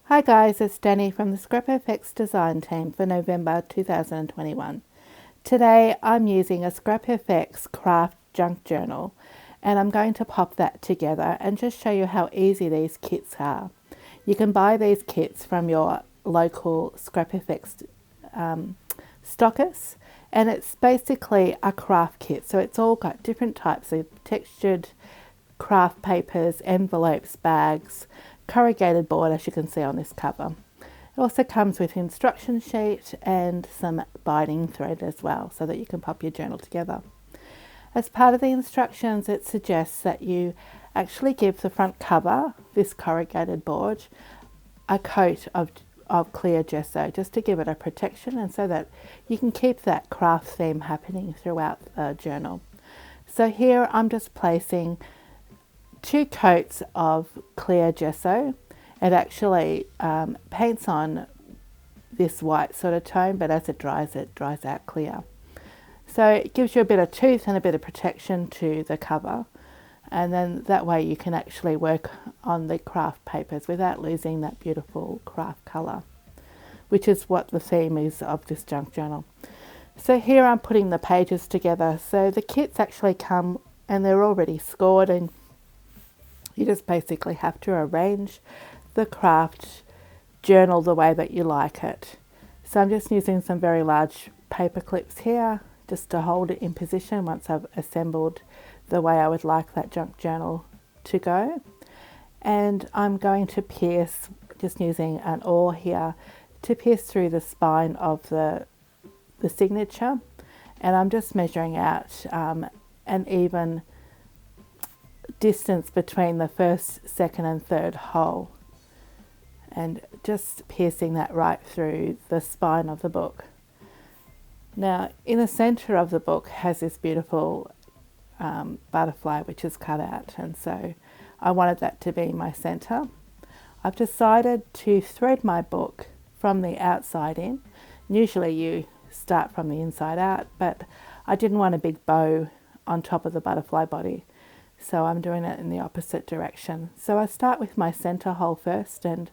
Hi guys, it's Dannii from the Scrap FX design team for November 2021. Today I'm using a Scrap FX Kraft junk journal and I'm going to pop that together and just show you how easy these kits are. You can buy these kits from your local Scrap FX stockist, and it's basically a craft kit, so it's all got different types of textured craft papers, envelopes, bags, corrugated board as you can see on this cover. It also comes with instruction sheet and some binding thread as well so that you can pop your journal together. As part of the instructions, it suggests that you actually give the front cover, this corrugated board, a coat of clear gesso just to give it a protection and so that you can keep that craft theme happening throughout the journal. So here I'm just placing 2 coats of clear gesso. It actually paints on this white sort of tone, but as it dries out clear. So it gives you a bit of tooth and a bit of protection to the cover, and then that way you can actually work on the craft papers without losing that beautiful craft colour, which is what the theme is of this junk journal. So here I'm putting the pages together. So the kits actually come and they're already scored, and you just basically have to arrange the craft journal the way that you like it. So I'm just using some very large paper clips here just to hold it in position once I've assembled the way I would like that junk journal to go. And I'm going to pierce, just using an awl here, to pierce through the spine of the signature. And I'm just measuring out an even distance between the first, second and third hole, and just piercing that right through the spine of the book. Now in the center of the book has this beautiful butterfly which is cut out, and so I wanted that to be my center. I've decided to thread my book from the outside in. Usually you start from the inside out, but I didn't want a big bow on top of the butterfly body, so I'm doing it in the opposite direction. So I start with my center hole first, and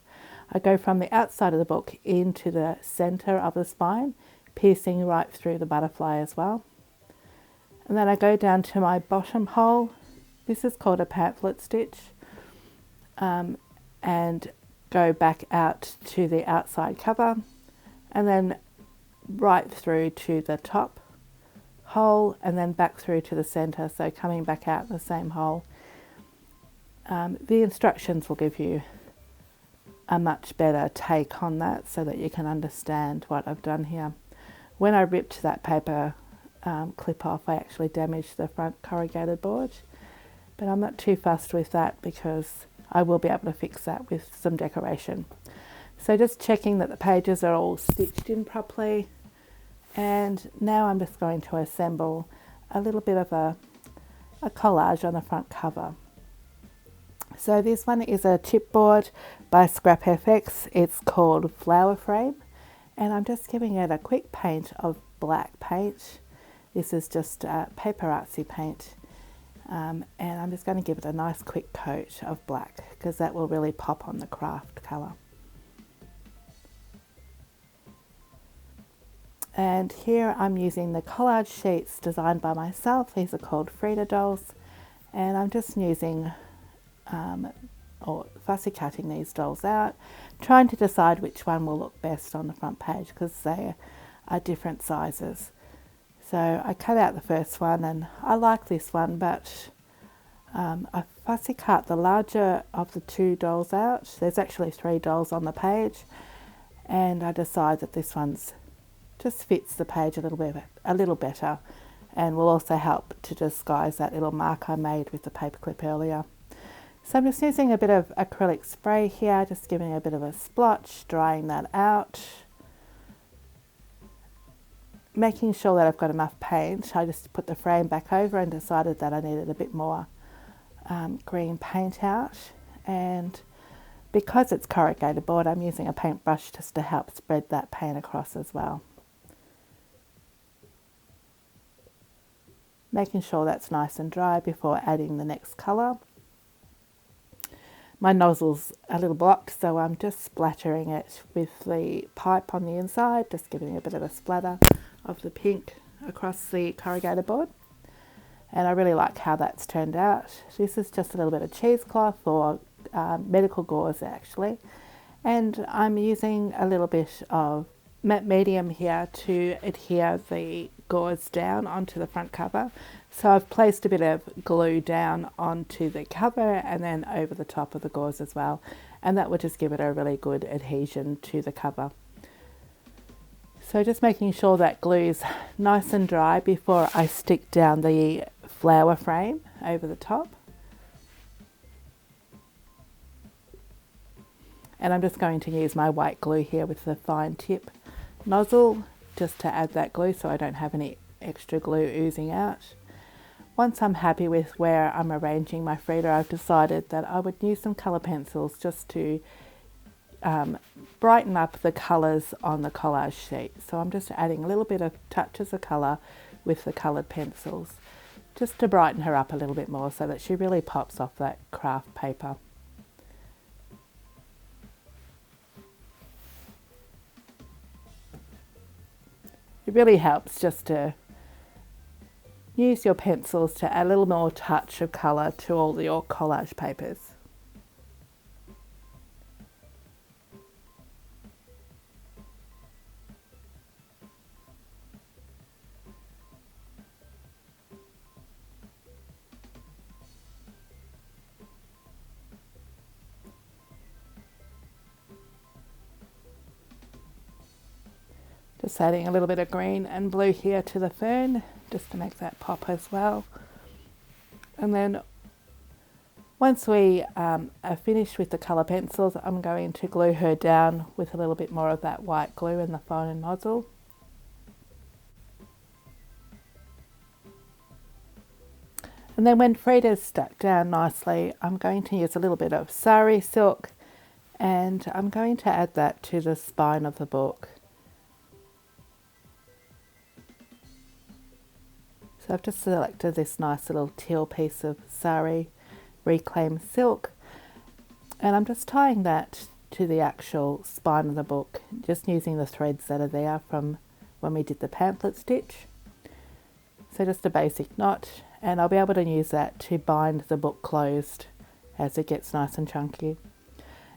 I go from the outside of the book into the center of the spine, piercing right through the butterfly as well. And then I go down to my bottom hole. This is called a pamphlet stitch, and go back out to the outside cover, and then right through to the top hole, and then back through to the center, so coming back out the same hole. The instructions will give you a much better take on that so that you can understand what I've done here. When I ripped that paper clip off, I actually damaged the front corrugated board, but I'm not too fussed with that because I will be able to fix that with some decoration. So just checking that the pages are all stitched in properly. And now I'm just going to assemble a little bit of a collage on the front cover. So this one is a chipboard by Scrap FX. It's called Flower Frame, and I'm just giving it a quick paint of black paint. This is just paper artsy paint, and I'm just going to give it a nice quick coat of black because that will really pop on the craft colour. And here I'm using the collage sheets designed by myself. These are called Frida dolls, and I'm just using or fussy cutting these dolls out, trying to decide which one will look best on the front page because they are different sizes. So I cut out the first one, and I like this one, but I fussy cut the larger of the 2 dolls out. There's actually 3 dolls on the page, and I decide that this one's just fits the page a little better, and will also help to disguise that little mark I made with the paperclip earlier. So I'm just using a bit of acrylic spray here, just giving a bit of a splotch, drying that out, making sure that I've got enough paint. I just put the frame back over and decided that I needed a bit more green paint out, and because it's corrugated board, I'm using a paintbrush just to help spread that paint across as well. Making sure that's nice and dry before adding the next colour. my nozzle's a little blocked, so I'm just splattering it with the pipe on the inside, just giving a bit of a splatter of the pink across the corrugated board. And I really like how that's turned out. This is just a little bit of cheesecloth or medical gauze actually. And I'm using a little bit of matte medium here to adhere the gauze down onto the front cover. So I've placed a bit of glue down onto the cover and then over the top of the gauze as well. And that will just give it a really good adhesion to the cover. So just making sure that glue is nice and dry before I stick down the flower frame over the top. And I'm just going to use my white glue here with the fine tip nozzle just to add that glue so I don't have any extra glue oozing out. Once I'm happy with where I'm arranging my Frida, I've decided that I would use some colour pencils just to brighten up the colours on the collage sheet. So I'm just adding a little bit of touches of colour with the coloured pencils just to brighten her up a little bit more so that she really pops off that craft paper. It really helps just to use your pencils to add a little more touch of colour to all your collage papers. Just adding a little bit of green and blue here to the fern, just to make that pop as well. And then once we are finished with the colour pencils, I'm going to glue her down with a little bit more of that white glue in the finer nozzle. And then when Frida's stuck down nicely, I'm going to use a little bit of sari silk and I'm going to add that to the spine of the book. So I've just selected this nice little teal piece of sari reclaimed silk and I'm just tying that to the actual spine of the book, just using the threads that are there from when we did the pamphlet stitch. So just a basic knot, and I'll be able to use that to bind the book closed as it gets nice and chunky.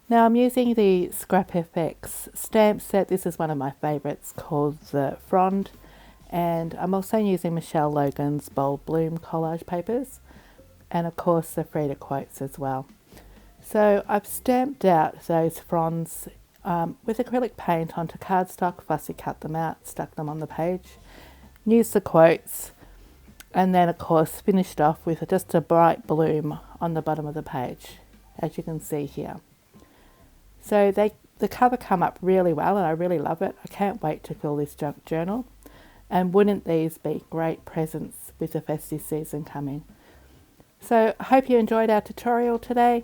Now I'm using the Scrap FX stamp set. This is one of my favourites called the Frond. And I'm also using Michell Logan's Bold Bloom collage papers and of course the Frida Quotes as well. So I've stamped out those fronds with acrylic paint onto cardstock, fussy cut them out, stuck them on the page, used the quotes and then of course finished off with just a bright bloom on the bottom of the page, as you can see here. So the cover come up really well and I really love it. I can't wait to fill this junk journal. And wouldn't these be great presents with the festive season coming? So I hope you enjoyed our tutorial today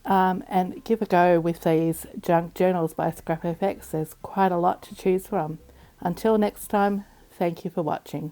and give a go with these junk journals by Scrap FX. There's quite a lot to choose from. Until next time, thank you for watching.